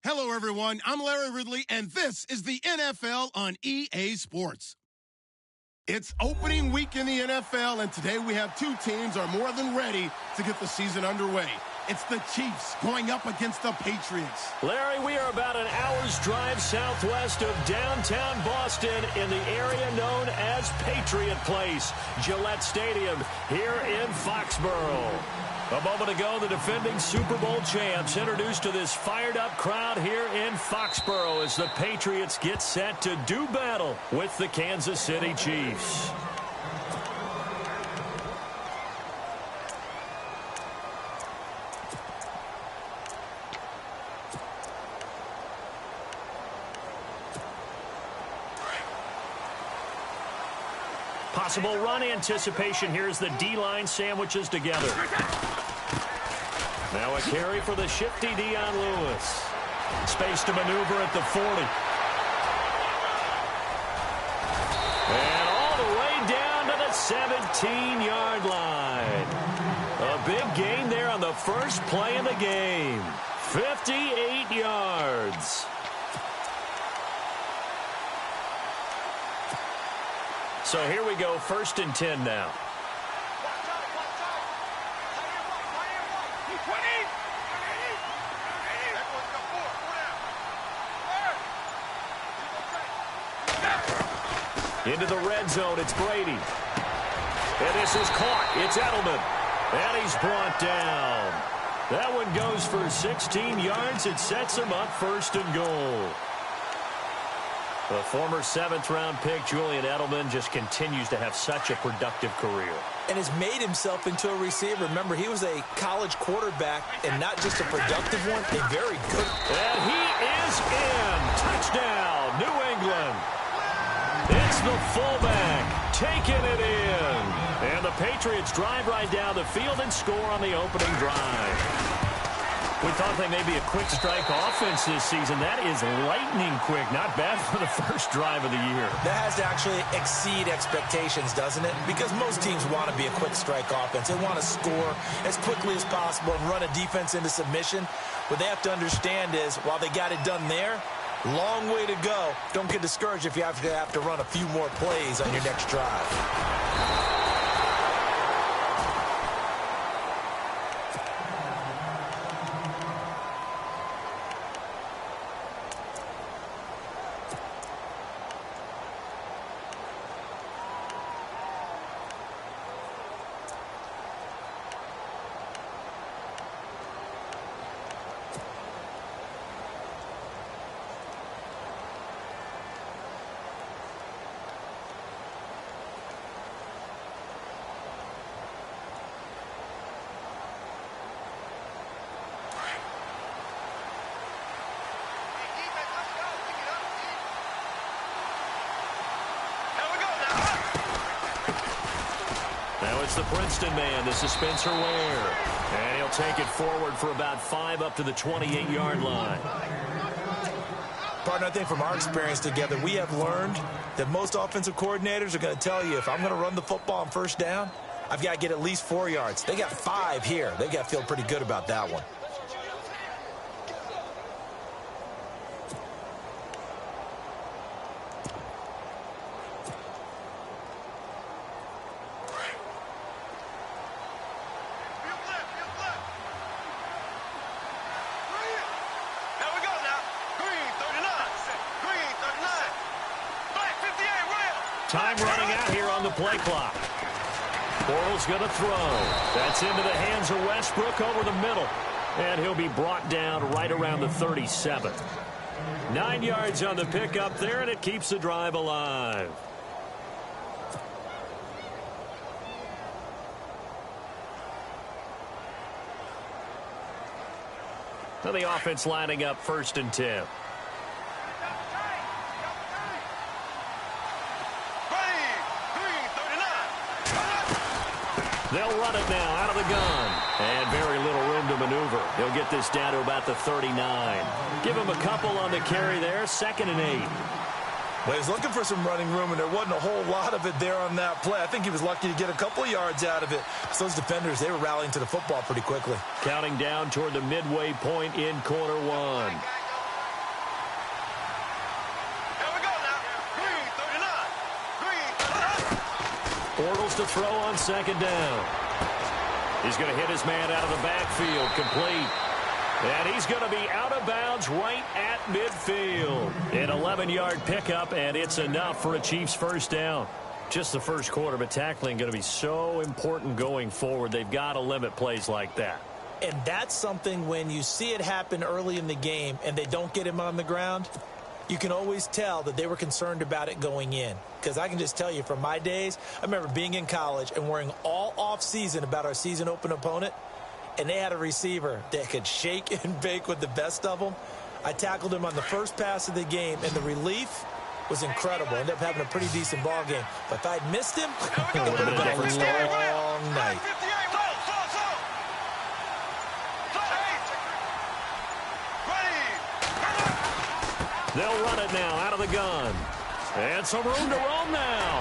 Hello, everyone. I'm Larry Ridley, and this is the NFL on EA Sports. It's opening week in the NFL, and today we have two teams are more than ready to get the season underway. It's the Chiefs going up against the Patriots. Larry, we are about an hour's drive southwest of downtown Boston in the area known as Patriot Place, Gillette Stadium here in Foxborough. A moment ago, the defending Super Bowl champs introduced to this fired-up crowd here in Foxborough as the Patriots get set to do battle with the Kansas City Chiefs. Possible run anticipation. Here's the D-line sandwiches together. Now a carry for the shifty Dion Lewis. Space to maneuver at the 40. And all the way down to the 17-yard line. A big gain there on the first play of the game. 58 yards. So here we go, 1st and 10 now. Into the red zone, it's Brady. And this is caught. It's Edelman. And he's brought down. That one goes for 16 yards. It sets him up 1st and goal. The former 7th-round pick, Julian Edelman, just continues to have such a productive career. And has made himself into a receiver. Remember, he was a college quarterback, and not just a productive one, a very good. And he is in. Touchdown, New England. It's the fullback taking it in. And the Patriots drive right down the field and score on the opening drive. We thought they may be a quick strike offense this season. That is lightning quick. Not bad for the first drive of the year. That has to actually exceed expectations, doesn't it? Because most teams want to be a quick strike offense. They want to score as quickly as possible and run a defense into submission. What they have to understand is, while they got it done there, long way to go. Don't get discouraged if you have to run a few more plays on your next drive. It's the Princeton man. This is Spencer Ware. And he'll take it forward for about 5 up to the 28-yard line. Partner, I think from our experience together, we have learned that most offensive coordinators are going to tell you, if I'm going to run the football on 1st down, I've got to get at least 4 yards. They got 5 here. They got to feel pretty good about that one. Time running out here on the play clock. Bortles going to throw. That's into the hands of Westbrook over the middle. And he'll be brought down right around the 37. 9 yards on the pickup there, and it keeps the drive alive. So the offense lining up 1st and 10. They'll run it now out of the gun. And very little room to maneuver. He'll get this down to about the 39. Give him a couple on the carry there. 2nd and 8. Well, he was looking for some running room, and there wasn't a whole lot of it there on that play. I think he was lucky to get a couple of yards out of it. So those defenders, they were rallying to the football pretty quickly. Counting down toward the midway point in quarter one. Bortles to throw on second down. He's going to hit his man out of the backfield, complete. And he's going to be out of bounds right at midfield. An 11-yard pickup, and it's enough for a Chiefs first down. Just the first quarter, but tackling going to be so important going forward. They've got to limit plays like that. And that's something when you see it happen early in the game and they don't get him on the ground, you can always tell that they were concerned about it going in. Because I can just tell you from my days, I remember being in college and worrying all off-season about our season open opponent, and they had a receiver that could shake and bake with the best of them. I tackled him on the first pass of the game, and the relief was incredible. Ended up having a pretty decent ball game. But if I'd missed him, it would have been a long night. They'll run it now out of the gun. And some room to roam now.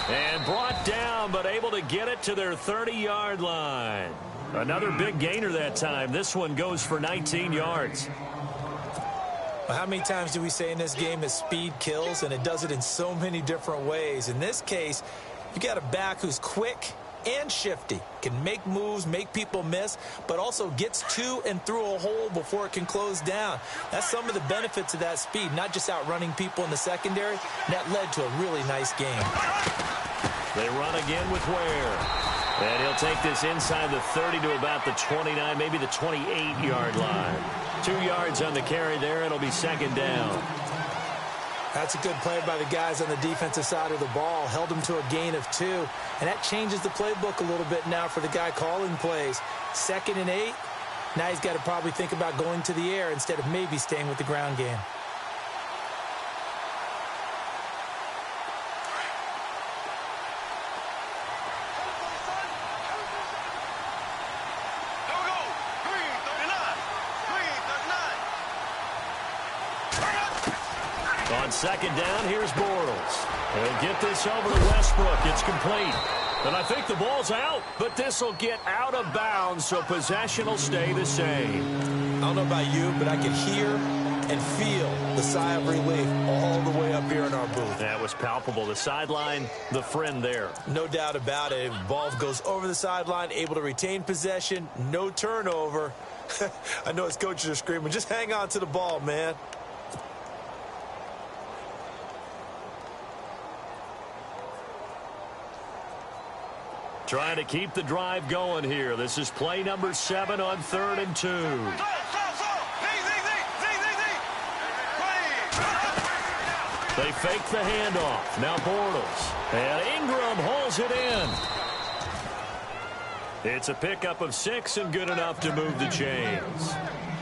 And brought down, but able to get it to their 30-yard line. Another big gainer that time. This one goes for 19 yards. Well, how many times do we say in this game that speed kills, and it does it in so many different ways? In this case, you got a back who's quick and shifty, can make moves, make people miss, but also gets to and through a hole before it can close down. That's some of the benefits of that speed, not just outrunning people in the secondary. And that led to a really nice game. They run again with Ware. And he'll take this inside the 30 to about the 29, maybe the 28-yard line. 2 yards on the carry there. It'll be second down. That's a good play by the guys on the defensive side of the ball. Held him to a gain of 2. And that changes the playbook a little bit now for the guy calling plays. 2nd and 8. Now he's got to probably think about going to the air instead of maybe staying with the ground game. On second down, here's Bortles. He'll get this over to Westbrook. It's complete. And I think the ball's out, but this will get out of bounds, so possession will stay the same. I don't know about you, but I can hear and feel the sigh of relief all the way up here in our booth. That was palpable. The sideline, the friend there. No doubt about it. Ball goes over the sideline, able to retain possession, no turnover. I know his coaches are screaming, just hang on to the ball, man. Trying to keep the drive going here. This is play number 7 on 3rd and 2. They fake the handoff. Now Bortles. And Ingram holds it in. It's a pickup of 6 and good enough to move the chains.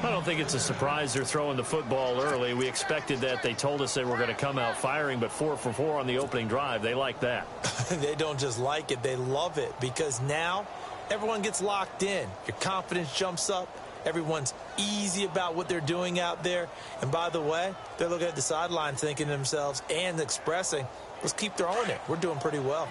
I don't think it's a surprise they're throwing the football early. We expected that. They told us they were going to come out firing, but 4 for 4 on the opening drive. They like that. They don't just like it. They love it because now everyone gets locked in. Your confidence jumps up. Everyone's easy about what they're doing out there. And by the way, they're looking at the sideline thinking to themselves and expressing, let's keep throwing it. We're doing pretty well.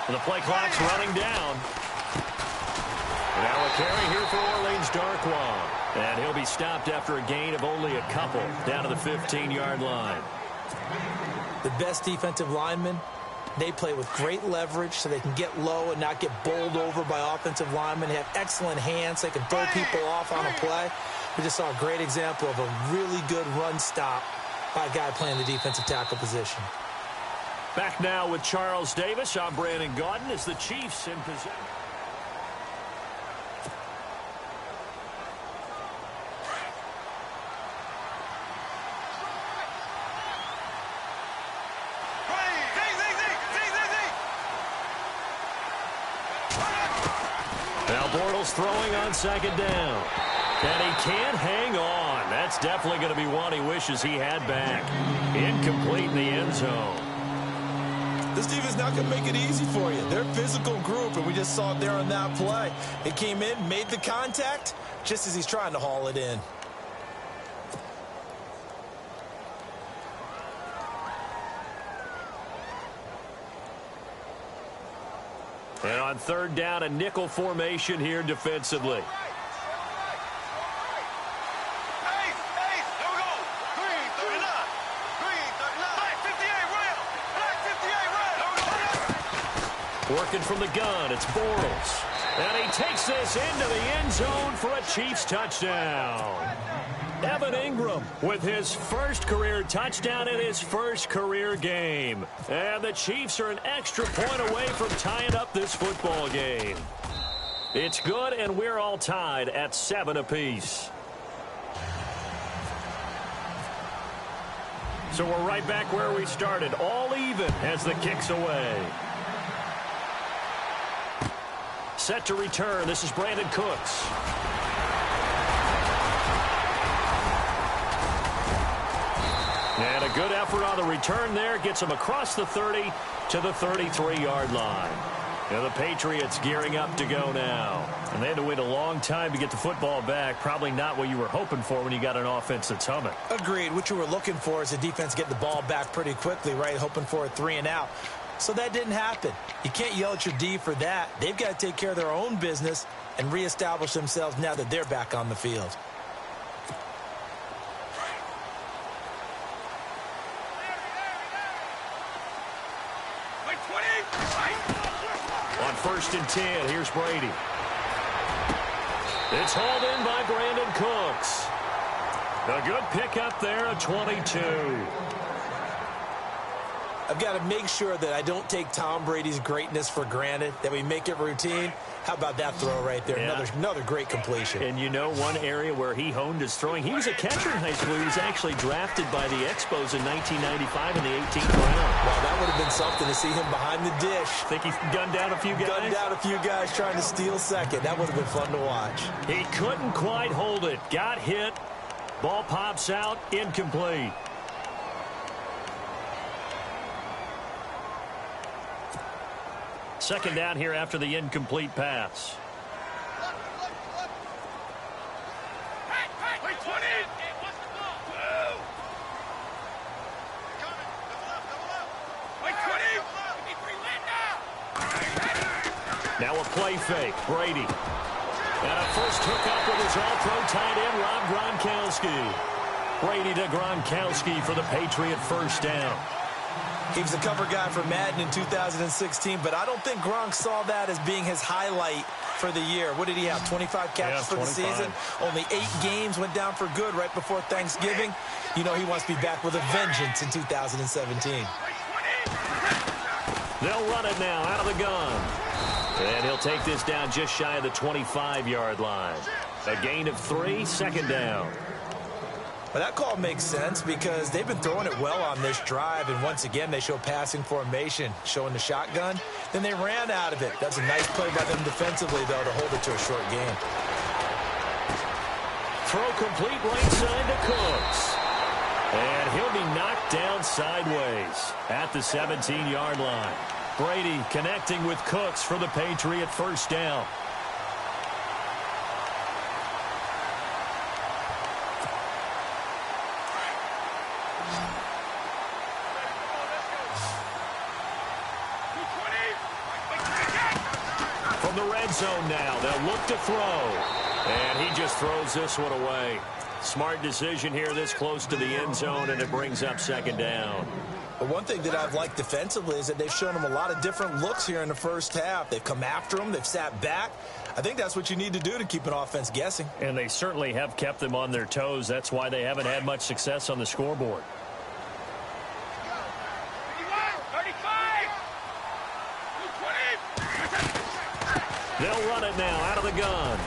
The play clock's running down. Now a carry here for Orleans Darkwa. And he'll be stopped after a gain of only a couple down to the 15-yard line. The best defensive linemen, they play with great leverage so they can get low and not get bowled over by offensive linemen. They have excellent hands. They can throw people off on a play. We just saw a great example of a really good run stop by a guy playing the defensive tackle position. Back now with Charles Davis. I'm Brandon Gaudin as the Chiefs in possession. Now Bortles throwing on second down. And he can't hang on. That's definitely going to be one he wishes he had back. Incomplete in the end zone. This team is not going to make it easy for you. They're a physical group, and we just saw it there on that play. It came in, made the contact, just as he's trying to haul it in. And on third down, a nickel formation here defensively. Working from the gun, it's Bortles. And he takes this into the end zone for a Chiefs touchdown. Evan Ingram with his first career touchdown in his first career game. And the Chiefs are an extra point away from tying up this football game. It's good, and we're all tied at 7 apiece. So we're right back where we started, all even as the kick's away. Set to return. This is Brandon Cooks. And a good effort on the return there. Gets him across the 30 to the 33-yard line. And the Patriots gearing up to go now. And they had to wait a long time to get the football back. Probably not what you were hoping for when you got an offense that's humming. Agreed. What you were looking for is the defense getting the ball back pretty quickly, right? Hoping for a 3-and-out. So that didn't happen. You can't yell at your D for that. They've got to take care of their own business and reestablish themselves now that they're back on the field. On 1st and 10, here's Brady. It's hauled in by Brandon Cooks. A good pickup there, a 22. I've got to make sure that I don't take Tom Brady's greatness for granted, that we make it routine. How about that throw right there? Yeah. Another great completion. And you know one area where he honed his throwing, he was a catcher in high school. He was actually drafted by the Expos in 1995 in the 18th round. Well, that would have been something to see him behind the dish. Think he gunned down a few guys? Gunned down a few guys trying to steal second. That would have been fun to watch. He couldn't quite hold it. Got hit. Ball pops out. Incomplete. Second down here after the incomplete pass. Now a play fake. Brady. And a first hookup with his all-pro tight end, Rob Gronkowski. Brady to Gronkowski for the Patriot first down. He was a cover guy for Madden in 2016, but I don't think Gronk saw that as being his highlight for the year. What did he have, 25 catches for the season? Only 8 games, went down for good right before Thanksgiving. You know he wants to be back with a vengeance in 2017. They'll run it now out of the gun. And he'll take this down just shy of the 25-yard line. A gain of 3, second down. Well, that call makes sense because they've been throwing it well on this drive, and once again they show passing formation, showing the shotgun. Then they ran out of it. That's a nice play by them defensively, though, to hold it to a short game. Throw complete right side to Cooks. And he'll be knocked down sideways at the 17-yard line. Brady connecting with Cooks for the Patriot first down. From the red zone now, they'll look to throw. And he just throws this one away. Smart decision here this close to the end zone, and it brings up second down. But one thing that I've liked defensively is that they've shown him a lot of different looks here in the first half. They've come after him. They've sat back. I think that's what you need to do to keep an offense guessing. And they certainly have kept them on their toes. That's why they haven't had much success on the scoreboard. They'll run it now out of the gun.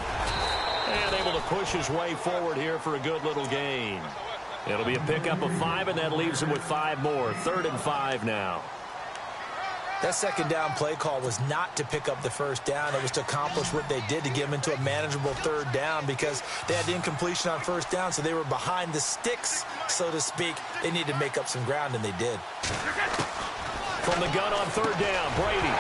And able to push his way forward here for a good little gain. It'll be a pickup of 5, and that leaves him with 5 more. 3rd and 5 now. That second down play call was not to pick up the first down. It was to accomplish what they did, to get them into a manageable 3rd down, because they had the incompletion on first down, so they were behind the sticks, so to speak. They needed to make up some ground, and they did. From the gun on 3rd down, Brady.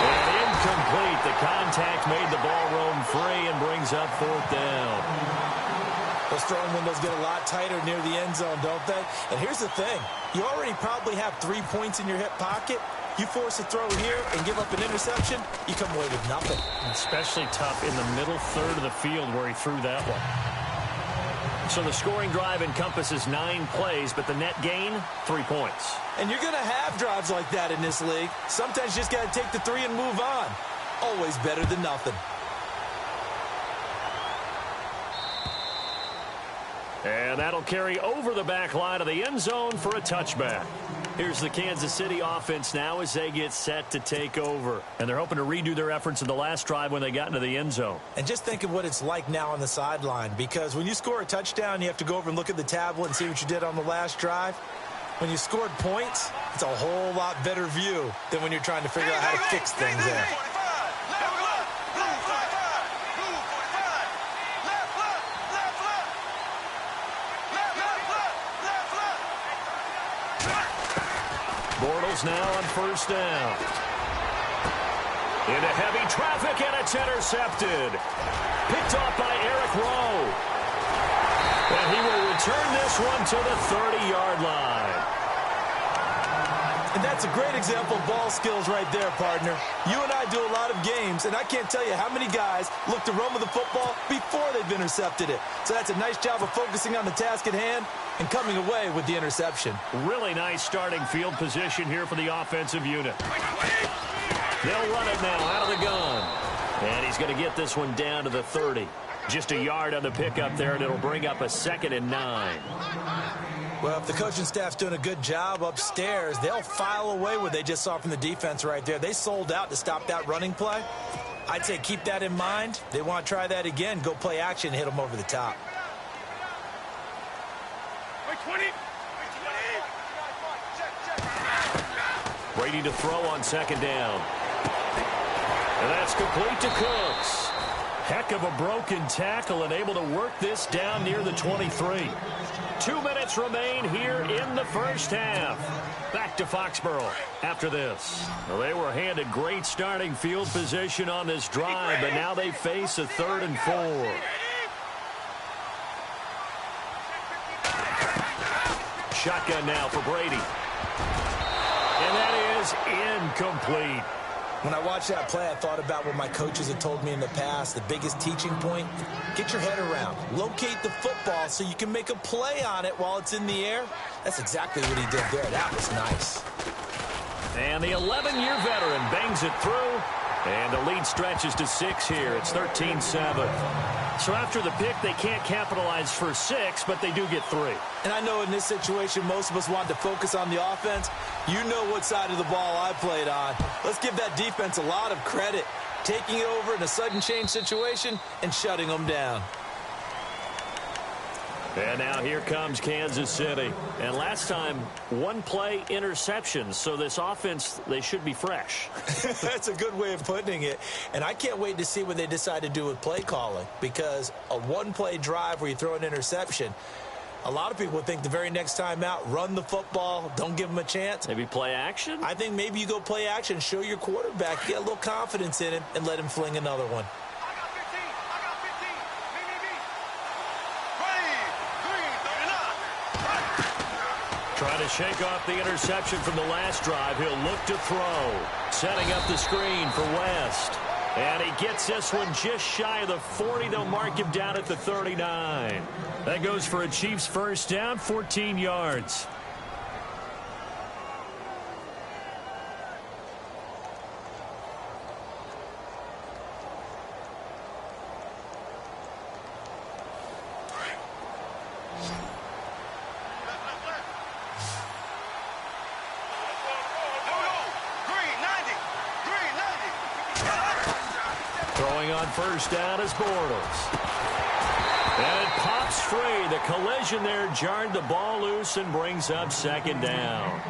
And incomplete. The contact made the ball roam free and brings up 4th down. Those throwing windows get a lot tighter near the end zone, don't they? And here's the thing. You already probably have 3 points in your hip pocket. You force a throw here and give up an interception, you come away with nothing. Especially tough in the middle third of the field where he threw that one. So the scoring drive encompasses 9 plays, but the net gain, 3 points. And you're going to have drives like that in this league. Sometimes you just got to take the 3 and move on. Always better than nothing. And that'll carry over the back line of the end zone for a touchback. Here's the Kansas City offense now as they get set to take over. And they're hoping to redo their efforts in the last drive when they got into the end zone. And just think of what it's like now on the sideline, because when you score a touchdown, you have to go over and look at the tablet and see what you did on the last drive. When you scored points, it's a whole lot better view than when you're trying to figure out how to fix things there. Bortles now on first down. Into heavy traffic, and it's intercepted. Picked off by Eric Rowe. And he will return this one to the 30-yard line. And that's a great example of ball skills right there, partner. You and I do a lot of games, and I can't tell you how many guys look to run with the football before they've intercepted it. So that's a nice job of focusing on the task at hand and coming away with the interception. Really nice starting field position here for the offensive unit. They'll run it now out of the gun. And he's going to get this one down to the 30. Just a yard on the pickup there, and it'll bring up a 2nd and 9. Well, if the coaching staff's doing a good job upstairs, they'll file away what they just saw from the defense right there. They sold out to stop that running play. I'd say keep that in mind. They want to try that again. Go play action and hit them over the top. Brady to throw on 2nd down. And that's complete to Cooks. Heck of a broken tackle and able to work this down near the 23. 2 minutes remain here in the first half. Back to Foxborough after this. Well, they were handed great starting field position on this drive, but now they face a 3rd and 4. Shotgun now for Brady. And that is incomplete. When I watched that play, I thought about what my coaches had told me in the past. The biggest teaching point, get your head around. Locate the football so you can make a play on it while it's in the air. That's exactly what he did there. That was nice. And the 11-year veteran bangs it through. And the lead stretches to 6 here. It's 13-7. So after the pick, they can't capitalize for 6, but they do get 3. And I know in this situation, most of us want to focus on the offense. You know what side of the ball I played on. Let's give that defense a lot of credit. Taking it over in a sudden change situation and shutting them down. And now here comes Kansas City. And last time, 1 play interception. So this offense, they should be fresh. That's a good way of putting it. And I can't wait to see what they decide to do with play calling. Because a 1-play drive where you throw an interception, a lot of people think the very next time out, run the football, don't give them a chance. Maybe play action? I think maybe you go play action, show your quarterback, get a little confidence in him, and let him fling another one. Trying to shake off the interception from the last drive. He'll look to throw. Setting up the screen for West. And he gets this one just shy of the 40. They'll mark him down at the 39. That goes for a Chiefs first down, 14 yards. Throwing on first down is Bortles. And it pops free. The collision there jarred the ball loose and brings up 2nd down.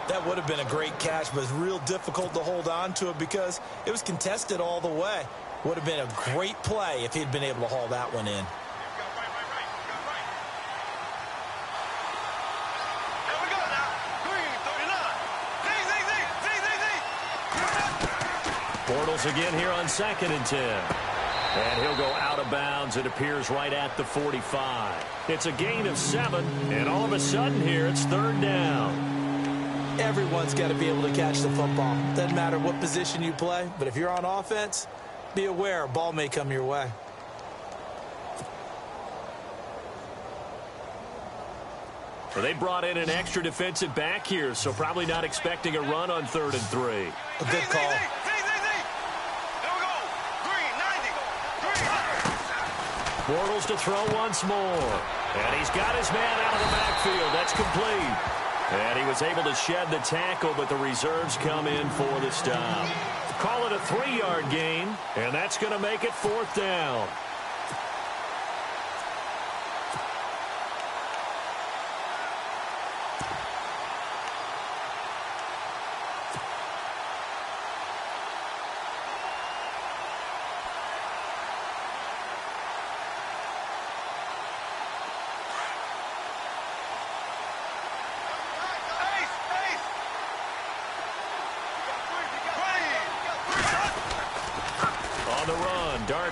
That would have been a great catch, but it's real difficult to hold on to it because it was contested all the way. Would have been a great play if he'd been able to haul that one in. Bortles again here on 2nd and 10. And he'll go out of bounds. It appears right at the 45. It's a gain of 7, and all of a sudden here it's 3rd down. Everyone's got to be able to catch the football. Doesn't matter what position you play, but if you're on offense, be aware a ball may come your way. Well, they brought in an extra defensive back here, so probably not expecting a run on 3rd and 3. A good call. Bortles to throw once more. And he's got his man out of the backfield. That's complete. And he was able to shed the tackle, but the reserves come in for the stop. Call it a 3-yard gain, and that's going to make it 4th down.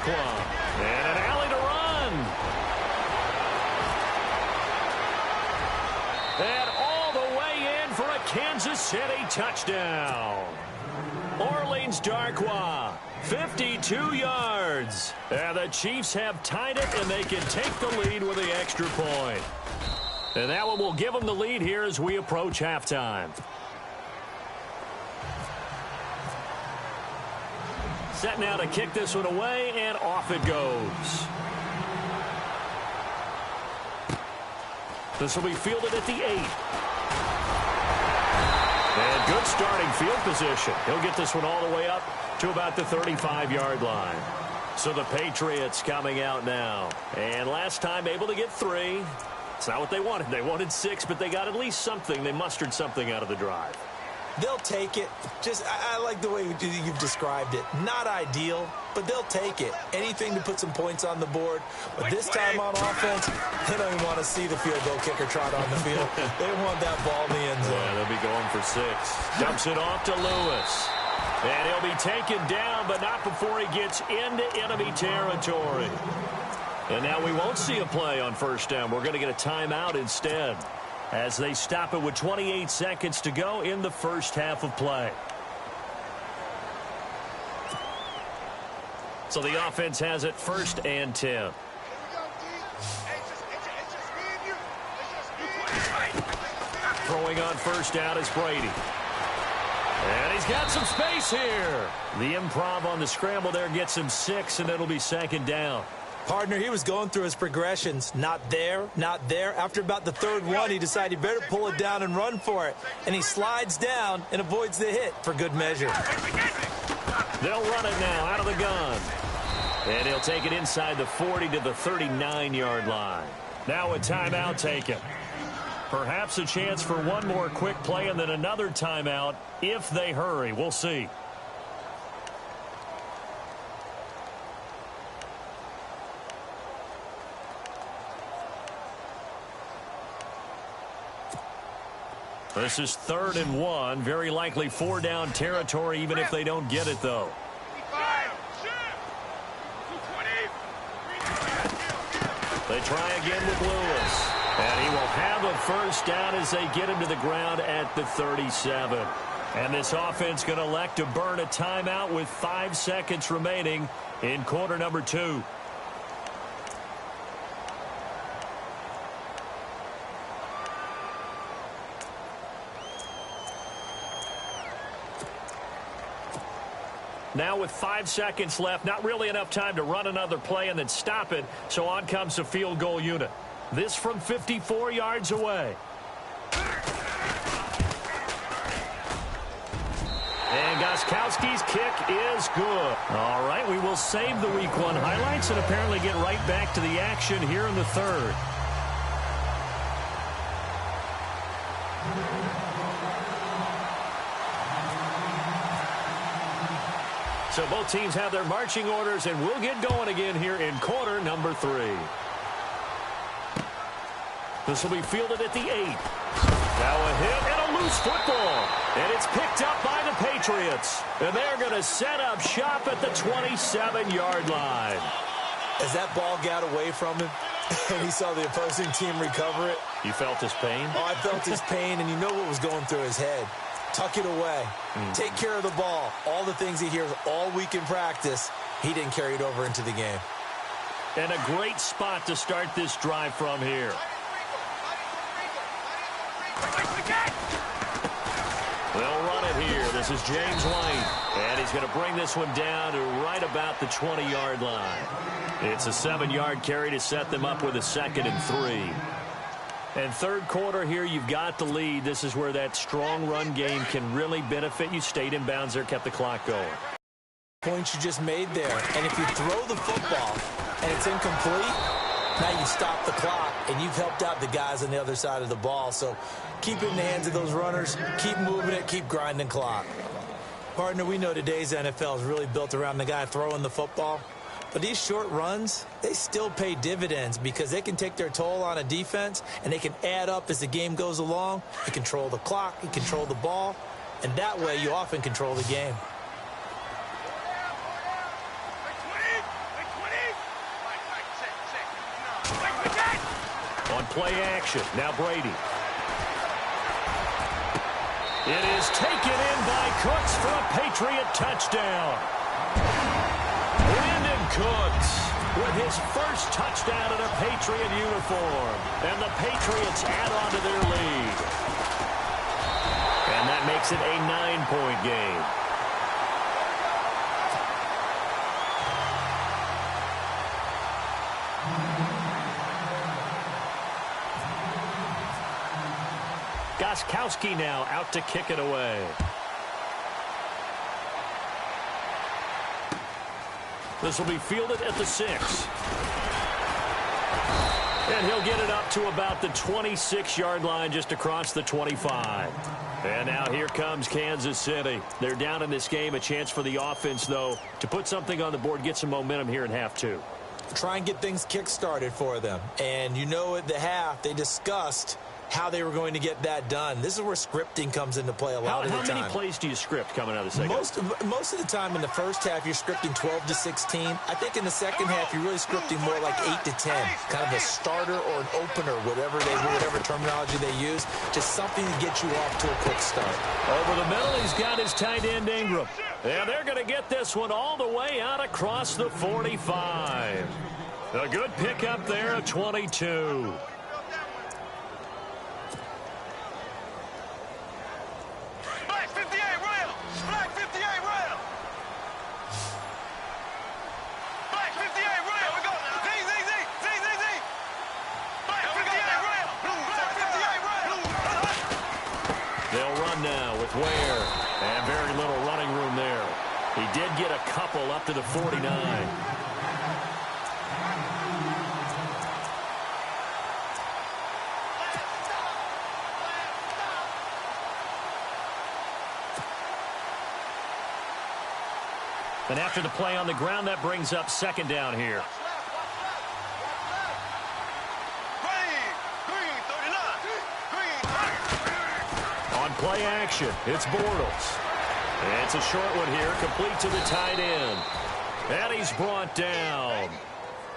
And an alley to run. And all the way in for a Kansas City touchdown. Orleans Darkwa, 52 yards. And the Chiefs have tied it, and they can take the lead with the extra point. And that one will give them the lead here as we approach halftime. Set now to kick this one away, and off it goes. This will be fielded at the 8. And good starting field position. He'll get this one all the way up to about the 35-yard line. So the Patriots coming out now. And last time able to get 3. It's not what they wanted. They wanted 6, but they got at least something. They mustered something out of the drive. They'll take it. I like the way you've described it. Not ideal, but they'll take it. Anything to put some points on the board. But this time on offense, they don't even want to see the field goal kicker trot on the field. They want that ball in the end zone. Yeah, they'll be going for 6. Dumps it off to Lewis. And he'll be taken down, but not before he gets into enemy territory. And now we won't see a play on 1st down. We're going to get a timeout instead, as they stop it with 28 seconds to go in the first half of play. So the offense has it 1st and 10. Throwing on 1st down is Brady. And he's got some space here. The improv on the scramble there gets him 6, and it'll be 2nd down. Partner, he was going through his progressions. Not there, not there. After about the 3rd one, he decided he better pull it down and run for it. And he slides down and avoids the hit for good measure. They'll run it now out of the gun. And he'll take it inside the 40 to the 39-yard line. Now a timeout taken. Perhaps a chance for one more quick play and then another timeout if they hurry. We'll see. This is 3rd and 1. Very likely 4-down territory, even if they don't get it, though. They try again with Lewis. And he will have a 1st down as they get him to the ground at the 37. And this offense going to elect to burn a timeout with 5 seconds remaining in quarter number 2. Now with 5 seconds left, not really enough time to run another play and then stop it, so on comes the field goal unit. This from 54 yards away. And Gostkowski's kick is good. All right, we will save the Week 1 highlights and apparently get right back to the action here in the 3rd. So both teams have their marching orders, and we'll get going again here in quarter number 3. This will be fielded at the 8. Now a hit and a loose football. And it's picked up by the Patriots. And they're going to set up shop at the 27-yard line. As that ball got away from him and he saw the opposing team recover it, You felt his pain? Oh, I felt his pain, and you know what was going through his head. Tuck it away. Take care of the ball. All the things he hears all week in practice, he didn't carry it over into the game. And a great spot to start this drive from here. They'll run it here. This is James White. And he's going to bring this one down to right about the 20-yard line. It's a 7-yard carry to set them up with a 2nd and 3. And third quarter here, you've got the lead. This is where that strong run game can really benefit you. Stayed in bounds there, kept the clock going. Points you just made there. And if you throw the football and it's incomplete, now you stop the clock, and you've helped out the guys on the other side of the ball. So keep it in the hands of those runners. Keep moving it. Keep grinding clock. Partner, we know today's NFL is really built around the guy throwing the football. But these short runs, they still pay dividends because they can take their toll on a defense, and they can add up as the game goes along. You control the clock. You control the ball. And that way, you often control the game. On play action, now Brady. It is taken in by Cooks for a Patriot touchdown. Brandon Cooks with his first touchdown in a Patriot uniform. And the Patriots add on to their lead. And that makes it a 9-point game. Gostkowski now out to kick it away. This will be fielded at the 6. And he'll get it up to about the 26-yard line, just across the 25. And now here comes Kansas City. They're down in this game. A chance for the offense, though, to put something on the board, get some momentum here in half 2. Try and get things kick-started for them. And you know at the half, they discussed how they were going to get that done. This is where scripting comes into play a lot of the time. How many plays do you script coming out of the second? Most of the time in the first half, you're scripting 12 to 16. I think in the second half, you're really scripting more like 8 to 10. Kind of a starter or an opener, whatever terminology they use. Just something to get you off to a quick start. Over the middle, he's got his tight end Ingram. And they're going to get this one all the way out across the 45. A good pickup there at 22. Now with Ware, and very little running room there. He did get a couple up to the 49. And after the play on the ground, that brings up 2nd down here. Play action. It's Bortles. And it's a short one here, complete to the tight end. And he's brought down.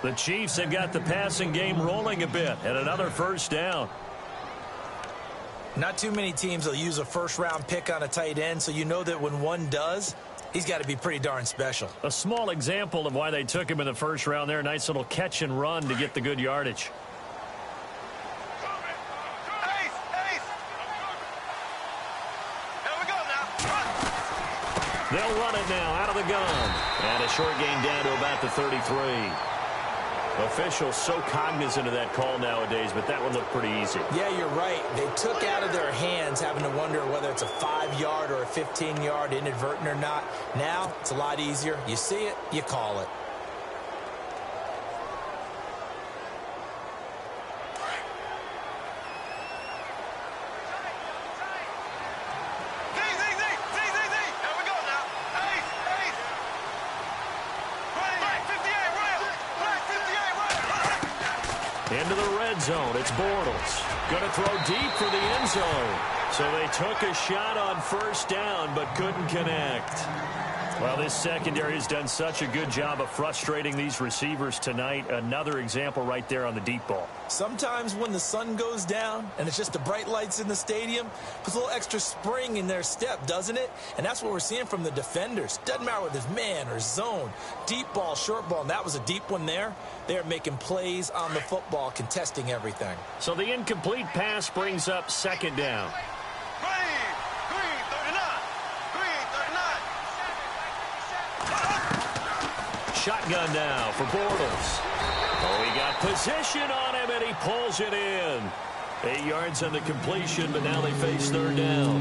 The Chiefs have got the passing game rolling a bit, and another first down. Not too many teams will use a first-round pick on a tight end, so you know that when one does, he's got to be pretty darn special. A small example of why they took him in the first round there. Nice little catch and run to get the good yardage. They'll run it now out of the gun. And a short gain down to about the 33. Officials so cognizant of that call nowadays, but that one looked pretty easy. Yeah, you're right. They took out of their hands having to wonder whether it's a 5-yard or a 15-yard inadvertent or not. Now, it's a lot easier. You see it, you call it. Into the red zone. It's Bortles. Going to throw deep for the end zone. So they took a shot on first down, but couldn't connect. Well, this secondary has done such a good job of frustrating these receivers tonight. Another example right there on the deep ball. Sometimes when the sun goes down and it's just the bright lights in the stadium, puts a little extra spring in their step, doesn't it? And that's what we're seeing from the defenders. Doesn't matter whether it's man or zone, deep ball, short ball, and that was a deep one there. They're making plays on the football, contesting everything. So the incomplete pass brings up second down. Shotgun now for Bortles. Oh, he got position on him, and he pulls it in. 8 yards on the completion, but now they face third down.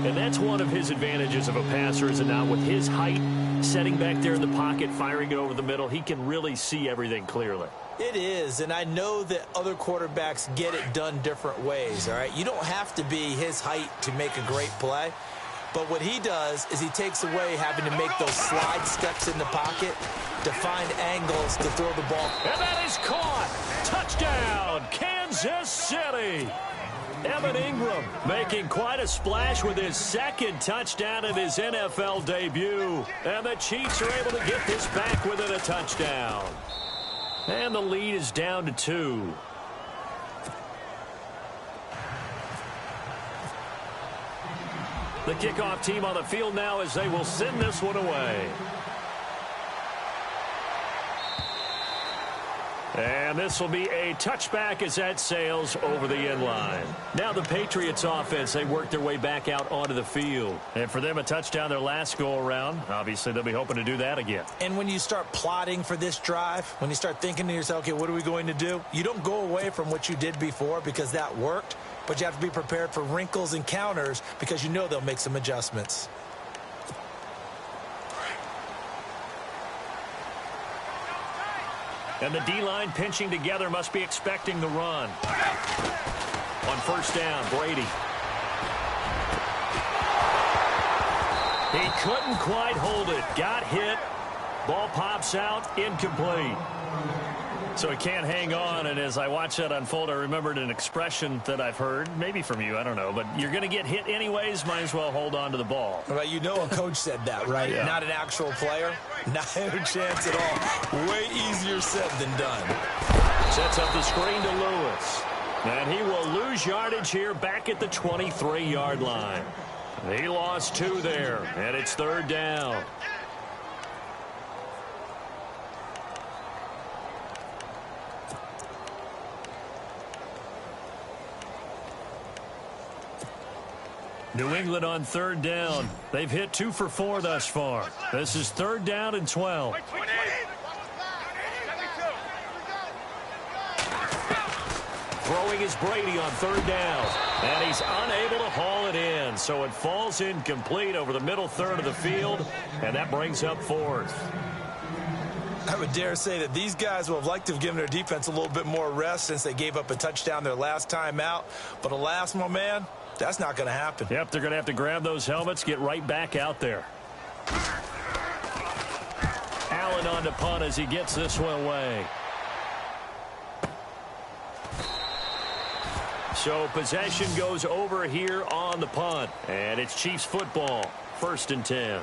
And that's one of his advantages of a passer, is it not? With his height, setting back there in the pocket, firing it over the middle, he can really see everything clearly. It is, and I know that other quarterbacks get it done different ways, all right? You don't have to be his height to make a great play. But what he does is he takes away having to make those slide steps in the pocket to find angles to throw the ball. And that is caught. Touchdown, Kansas City. Evan Ingram making quite a splash with his second touchdown in his NFL debut. And the Chiefs are able to get this back within a touchdown. And the lead is down to 2. The kickoff team on the field now as they will send this one away. And this will be a touchback as that sails over the end line. Now the Patriots offense, they work their way back out onto the field. And for them, a touchdown their last go-around. Obviously, they'll be hoping to do that again. And when you start plotting for this drive, when you start thinking to yourself, okay, what are we going to do? You don't go away from what you did before because that worked. But you have to be prepared for wrinkles and counters because you know they'll make some adjustments. And the D-line pinching together must be expecting the run. On first down, Brady. He couldn't quite hold it. Got hit. Ball pops out. Incomplete. So he can't hang on, and as I watch that unfold, I remembered an expression that I've heard, maybe from you, I don't know, but you're going to get hit anyways, might as well hold on to the ball. Well, you know a coach said that, right? Yeah. Not an actual player. Not a chance at all. Way easier said than done. Sets up the screen to Lewis. And he will lose yardage here back at the 23-yard line. He lost 2 there, and it's third down. New England on third down. They've hit 2 for 4 thus far. This is third down and 12. Throwing is Brady on third down. And he's unable to haul it in. So it falls incomplete over the middle third of the field. And that brings up fourth. I would dare say that these guys would have liked to have given their defense a little bit more rest since they gave up a touchdown their last time out. But alas, my man, that's not going to happen. Yep, they're going to have to grab those helmets, get right back out there. Allen on to punt as he gets this one away. So possession goes over here on the punt. And it's Chiefs football, 1st and 10.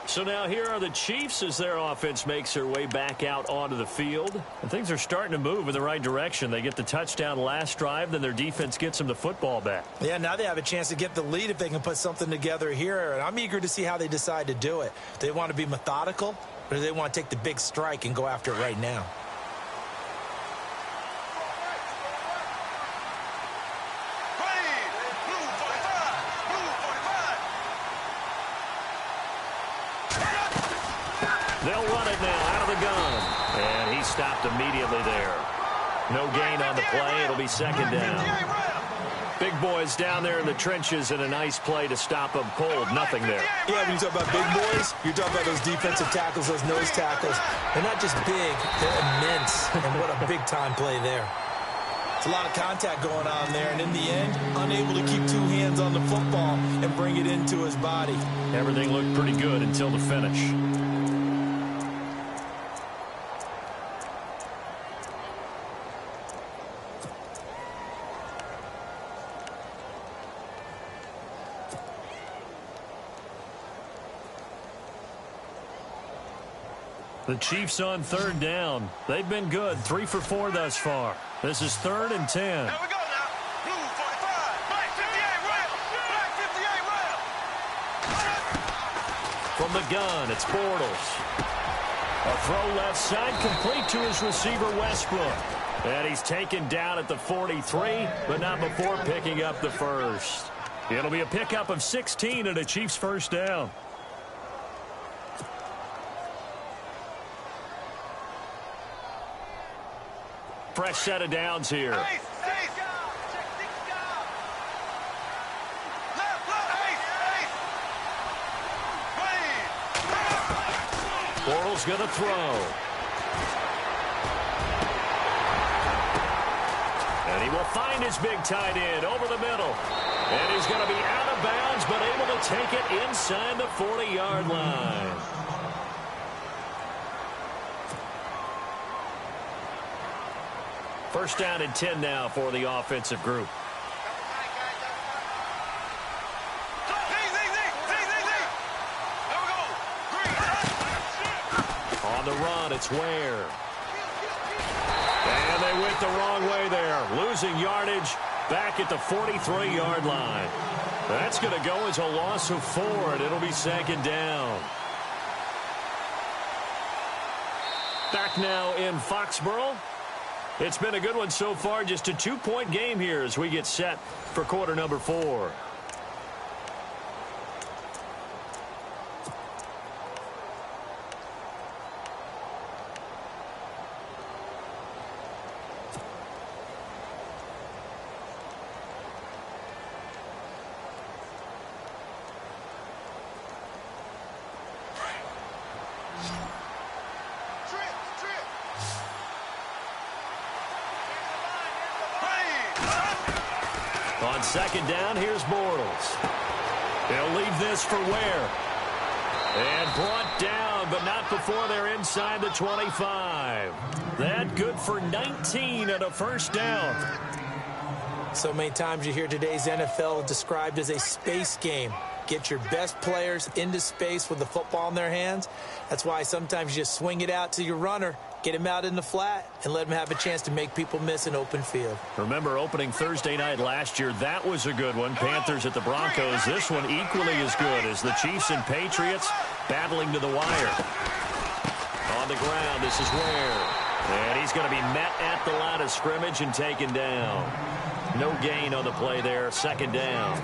So now here are the Chiefs as their offense makes their way back out onto the field. And things are starting to move in the right direction. They get the touchdown last drive, then their defense gets them the football back. Yeah, now they have a chance to get the lead if they can put something together here. And I'm eager to see how they decide to do it. Do they want to be methodical, or do they want to take the big strike and go after it right now? They'll run it now out of the gun. And he stopped immediately there. No gain on the play. It'll be second down. Big boys down there in the trenches, and a nice play to stop them cold. Nothing there. Yeah, when you talk about big boys, you're talking about those defensive tackles, those nose tackles. They're not just big, they're immense. And what a big-time play there. It's a lot of contact going on there, and in the end, unable to keep 2 hands on the football and bring it into his body. Everything looked pretty good until the finish. The Chiefs on third down. They've been good, 3 for 4 thus far. This is 3rd and 10. Here we go now. Blue 45. Black 58 rail. Black 58 rail. From the gun, it's Bortles. A throw left side, complete to his receiver, Westbrook. And he's taken down at the 43, but not before picking up the first. It'll be a pickup of 16 and a Chiefs first down. Fresh set of downs here. Bortles going to throw. And he will find his big tight end over the middle. And he's going to be out of bounds, but able to take it inside the 40-yard line. First down and 10 now for the offensive group. On the run, it's Ware. And they went the wrong way there. Losing yardage back at the 43-yard line. That's going to go as a loss of 4, and it'll be 2nd down. Back now in Foxborough. It's been a good one so far. Just a 2-point game here as we get set for quarter number 4. On 2nd down, here's Bortles. They'll leave this for Ware. And brought down, but not before they're inside the 25. That good for 19 and a first down. So many times you hear today's NFL described as a space game. Get your best players into space with the football in their hands. That's why sometimes you just swing it out to your runner, get him out in the flat, and let him have a chance to make people miss an open field. Remember opening Thursday night last year, that was a good one. Panthers at the Broncos. This one equally as good as the Chiefs and Patriots battling to the wire. On the ground, this is Ware. And he's going to be met at the line of scrimmage and taken down. No gain on the play there, 2nd down.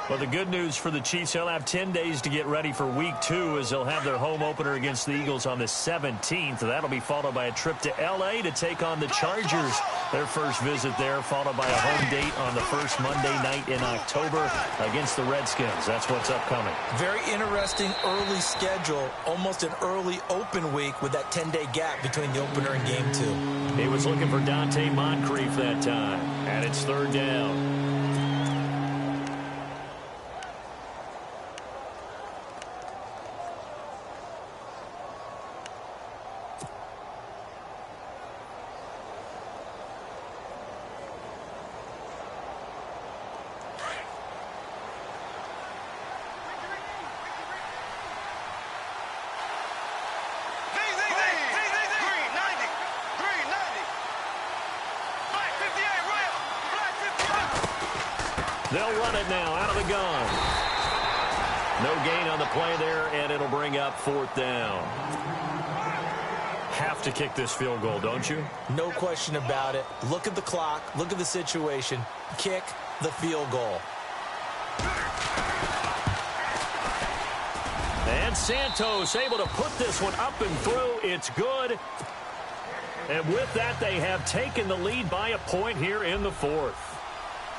Well, the good news for the Chiefs, they'll have 10 days to get ready for Week 2 as they'll have their home opener against the Eagles on the 17th. That'll be followed by a trip to L.A. to take on the Chargers. Their first visit there, followed by a home date on the first Monday night in October against the Redskins. That's what's upcoming. Very interesting early schedule, almost an early open week with that 10-day gap between the opener and Game 2. He was looking for Dante Moncrief that time, and it's 3rd down. They'll run it now out of the gun. No gain on the play there, and it'll bring up 4th down. Have to kick this field goal, don't you? No question about it. Look at the clock. Look at the situation. Kick the field goal. And Santos able to put this one up and through. It's good. And with that, they have taken the lead by a point here in the 4th.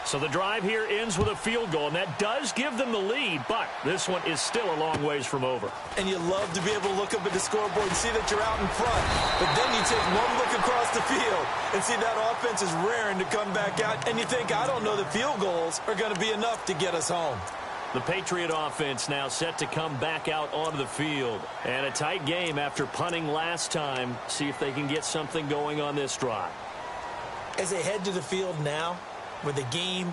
So the drive here ends with a field goal, and that does give them the lead, but this one is still a long ways from over. And you love to be able to look up at the scoreboard and see that you're out in front. But then you take one look across the field and see that offense is raring to come back out, and you think, I don't know, the field goals are going to be enough to get us home. The Patriot offense now set to come back out onto the field. And a tight game after punting last time. See if they can get something going on this drive. As they head to the field now, with the game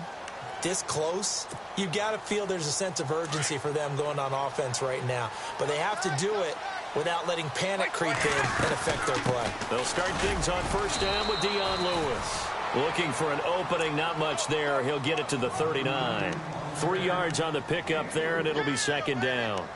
this close, you've got to feel there's a sense of urgency for them going on offense right now. But they have to do it without letting panic creep in and affect their play. They'll start things on first down with Dion Lewis. Looking for an opening, not much there. He'll get it to the 39. 3 yards on the pickup there, and it'll be second down.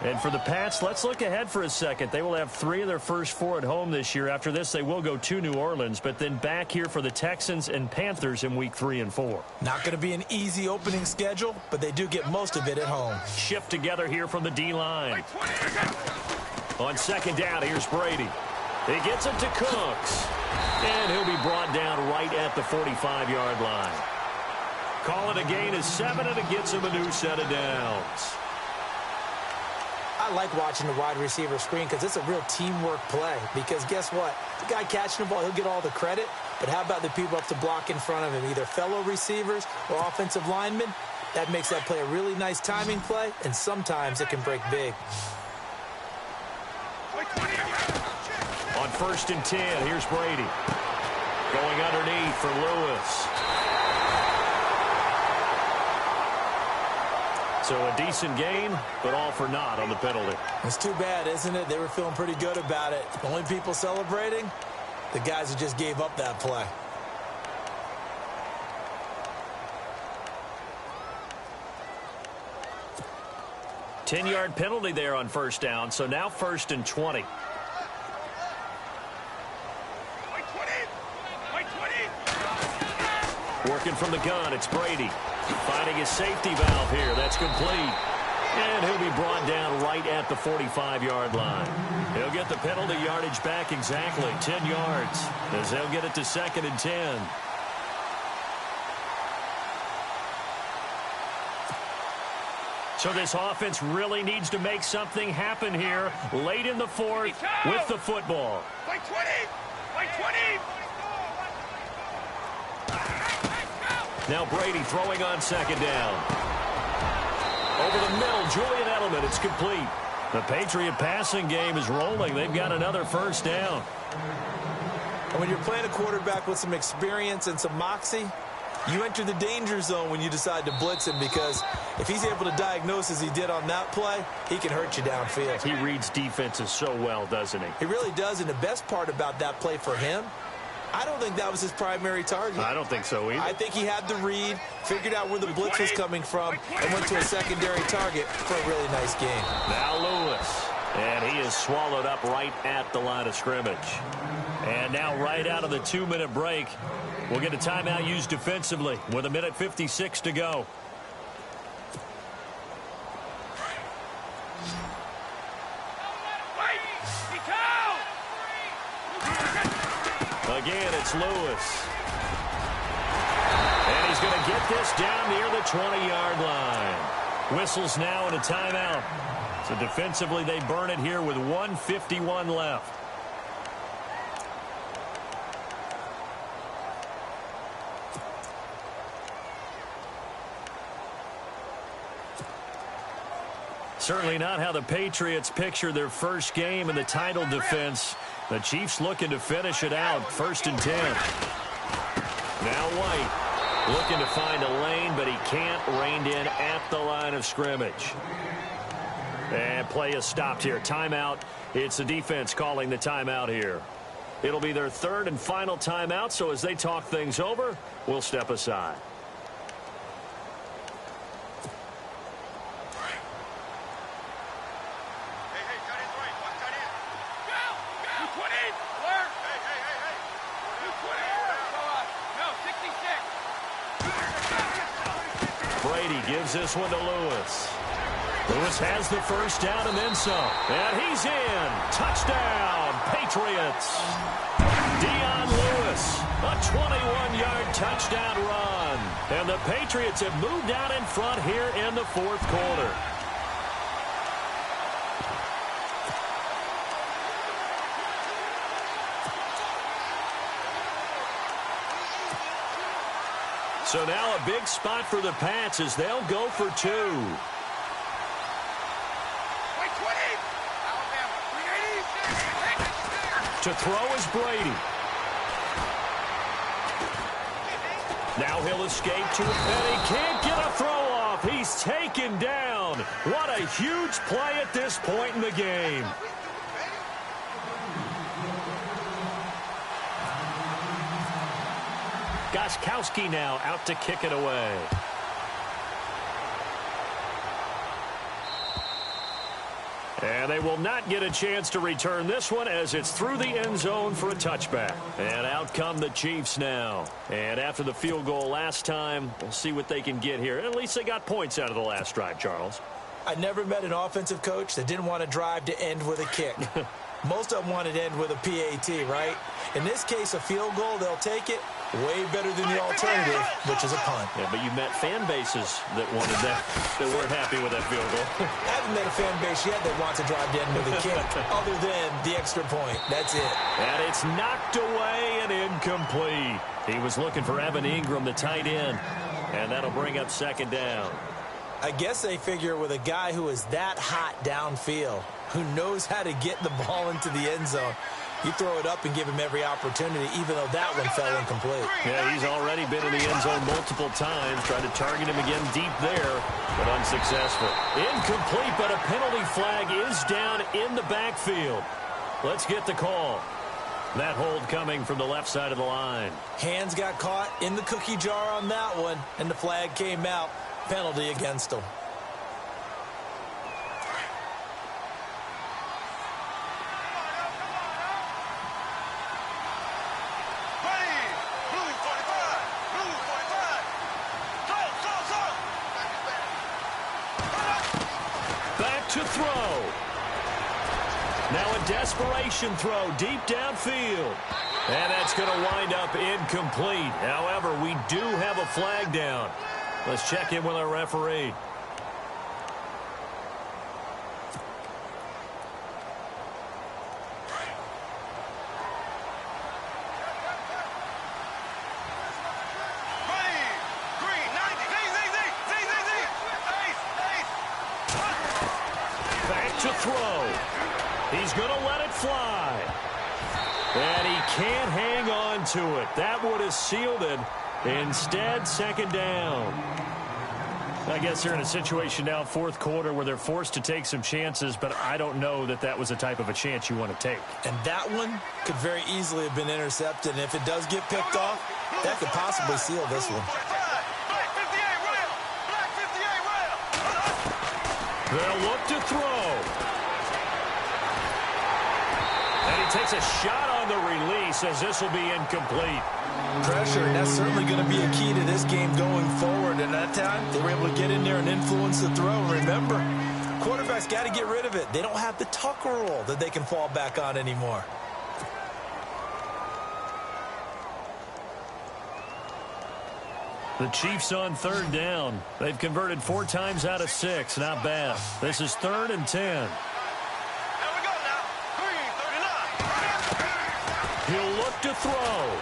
And for the Pats, let's look ahead for a second. They will have 3 of their first 4 at home this year. After this, they will go to New Orleans, but then back here for the Texans and Panthers in week 3 and 4. Not going to be an easy opening schedule, but they do get most of it at home. Shift together here from the D-line. On second down, here's Brady. He gets it to Cooks. And he'll be brought down right at the 45-yard line. Call it a gain of 7, and it gets him a new set of downs. I like watching the wide receiver screen because it's a real teamwork play. Because guess what? The guy catching the ball, he'll get all the credit. But how about the people up to block in front of him, either fellow receivers or offensive linemen? That makes that play a really nice timing play, and sometimes it can break big. On first and 10, here's Brady. Going underneath for Lewis. So a decent gain, but all for naught on the penalty. It's too bad, isn't it? They were feeling pretty good about it. The only people celebrating, the guys who just gave up that play. Ten-yard penalty there on first down, so now first and 20. Working from the gun, it's Brady. Finding his safety valve here. That's complete. And he'll be brought down right at the 45-yard line. He'll get the penalty yardage back exactly, 10 yards, as they'll get it to second and 10. So this offense really needs to make something happen here late in the fourth with the football. By 20! By 20! Now Brady throwing on second down. Over the middle, Julian Edelman. It's complete. The Patriot passing game is rolling. They've got another first down. And when you're playing a quarterback with some experience and some moxie, you enter the danger zone when you decide to blitz him, because if he's able to diagnose as he did on that play, he can hurt you downfield. He reads defenses so well, doesn't he? He really does, and the best part about that play for him, I don't think that was his primary target. I don't think so either. I think he had the read, figured out where the blitz was coming from, and went to a secondary target for a really nice game. Now Lewis, and he is swallowed up right at the line of scrimmage. And now right out of the 2-minute break, we'll get a timeout used defensively with 1:56 to go. Again, it's Lewis. And he's going to get this down near the 20-yard line. Whistles now and a timeout. So defensively, they burn it here with 1:51 left. Certainly not how the Patriots picture their first game in the title defense. The Chiefs looking to finish it out. First and 10. Now White looking to find a lane, but he can't. Reined in at the line of scrimmage. And play is stopped here. Timeout. It's the defense calling the timeout here. It'll be their third and final timeout, so as they talk things over, we'll step aside. Brady gives this one to Lewis. Lewis has the first down and then some. And he's in. Touchdown, Patriots. Dion Lewis, a 21-yard touchdown run. And the Patriots have moved out in front here in the fourth quarter. So now a big spot for the Pats as they'll go for 2. To throw is Brady. Now he'll escape to it, and he can't get a throw off. He's taken down. What a huge play at this point in the game. Gostkowski now out to kick it away. And they will not get a chance to return this one as it's through the end zone for a touchback. And out come the Chiefs now. And after the field goal last time, we'll see what they can get here. At least they got points out of the last drive, Charles. I never met an offensive coach that didn't want to drive to end with a kick. Most of them wanted to end with a PAT, right? In this case, a field goal, they'll take it. Way better than the alternative, which is a punt. Yeah, but you met fan bases that wanted that weren't happy with that field goal. I haven't met a fan base yet that wants to drive to end with a kick, other than the extra point. That's it. And it's knocked away and incomplete. He was looking for Evan Ingram, the tight end, and that'll bring up second down. I guess they figure with a guy who is that hot downfield, who knows how to get the ball into the end zone, you throw it up and give him every opportunity, even though that one fell incomplete. Yeah, he's already been in the end zone multiple times, trying to target him again deep there, but unsuccessful. Incomplete, but a penalty flag is down in the backfield. Let's get the call. That hold coming from the left side of the line. Hands got caught in the cookie jar on that one, and the flag came out. Penalty against him. To throw. Now a desperation throw deep downfield. And that's going to wind up incomplete. However, we do have a flag down. Let's check in with our referee. To throw. He's going to let it fly. And he can't hang on to it. That would have sealed it. Instead, second down. I guess they're in a situation now, fourth quarter, where they're forced to take some chances, but I don't know that that was the type of a chance you want to take. And that one could very easily have been intercepted. And if it does get picked off, that could possibly seal this one. They'll look to throw. And he takes a shot on the release as this will be incomplete. Pressure, and that's certainly going to be a key to this game going forward. And that time, they were able to get in there and influence the throw. Remember, quarterbacks got to get rid of it. They don't have the Tucker rule that they can fall back on anymore. The Chiefs on third down. They've converted 4 times out of 6. Not bad. This is 3rd and 10. Here we go now. 3:39. He'll look to throw.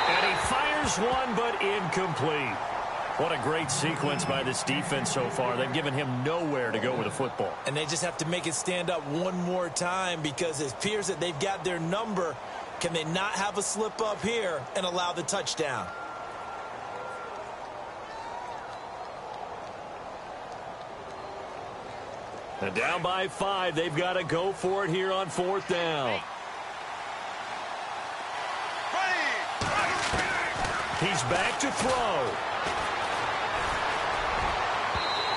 And he fires one, but incomplete. What a great sequence by this defense so far. They've given him nowhere to go with the football. And they just have to make it stand up one more time because it appears that they've got their number. Can they not have a slip up here and allow the touchdown? And down by 5. They've got to go for it here on 4th down. He's back to throw.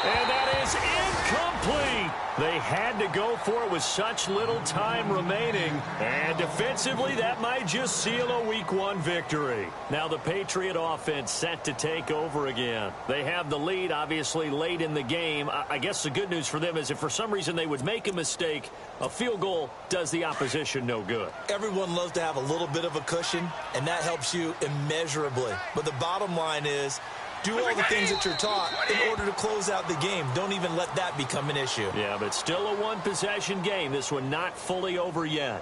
And that is incomplete. They had to go for it with such little time remaining. And defensively, that might just seal a Week 1 victory. Now the Patriot offense set to take over again. They have the lead, obviously, late in the game. I guess the good news for them is if for some reason they would make a mistake, a field goal does the opposition no good. Everyone loves to have a little bit of a cushion, and that helps you immeasurably. But the bottom line is, do all the things that you're taught in order to close out the game. Don't even let that become an issue. Yeah, but still a one-possession game. This one not fully over yet.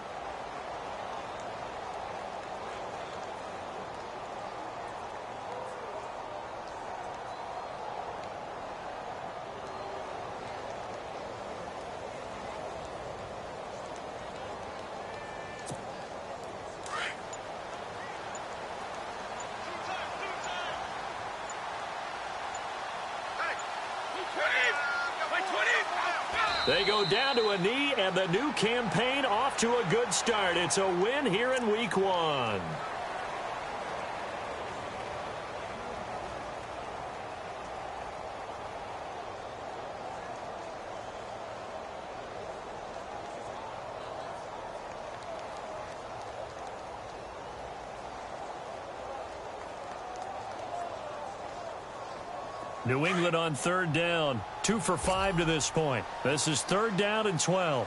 They go down to a knee, and the new campaign off to a good start. It's a win here in Week 1. New England on third down. 2 for 5 to this point. This is 3rd down and 12.